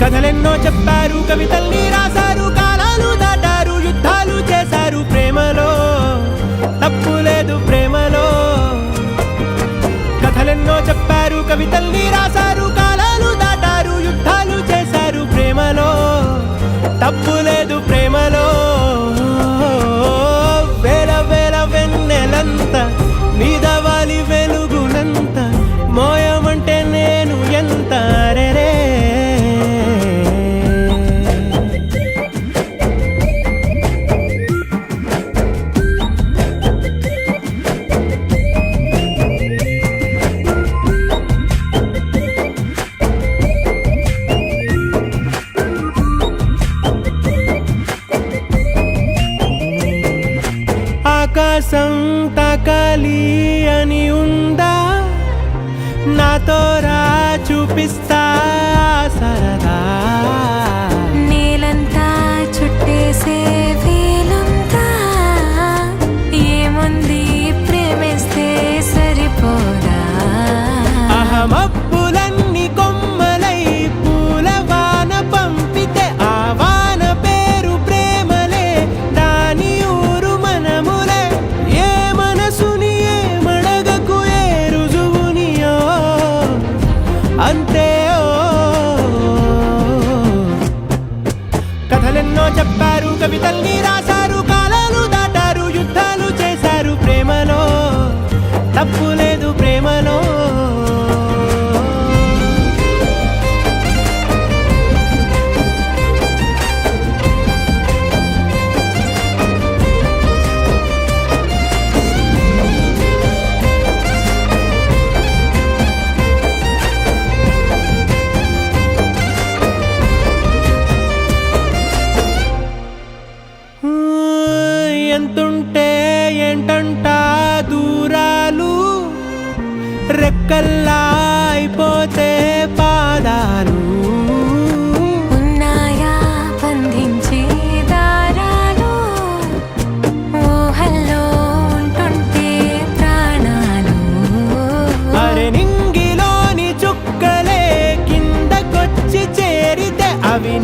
కథలెన్నో చెప్పారు, కవితల్ని రాశారు, కాలాలు దాటారు, యుద్ధాలు చేశారు ప్రేమలో, తప్పు లేదు ప్రేమలో. కథలెన్నో చెప్పారు, కవితల్ని రాశారు, కాలాలు దాటారు, యుద్ధాలు చేశారు ప్రేమలో, తప్పు లేదు ప్రేమలో. వేల వేల వెన్నెలంత నీదవాలి వెలుగునంత, మోయమంటే నేను ఎంత రే. ఆకాశం తాకాలి అని ఉందా, నాతో రా చూపిస్తా సరదా. నేలంతా చుట్టేసే వీలుందా, ఏముంది ప్రేమిస్తే సరిపోదా. అహమప్పులన్నీ కొమ్మలై పూల వాన పంపితే, ఆ వాన పేరు ప్రేమలే, దాని ఊరు మనములే. ఏ మనసుని ఏ మడగకు, ఏ రుజువునియో అంతే. కథలెన్నో చెప్పారు, కవితల్ని రాశారు, కాలాలు దాటారు, యుద్ధాలు చేశారు ప్రేమలో, తప్పు లేదు ప్రేమలో. ఎంతుంటే ఏంటంట దూరాలు, రెక్కల్లా అయిపోతే పాదాలు. ఉన్నాయా బంధించే దారాలు, ఊహల్లో ఉంటుంటే ప్రాణాలు. అరే నింగిలోని చుక్కలే కిందకొచ్చి చేరితే, అవి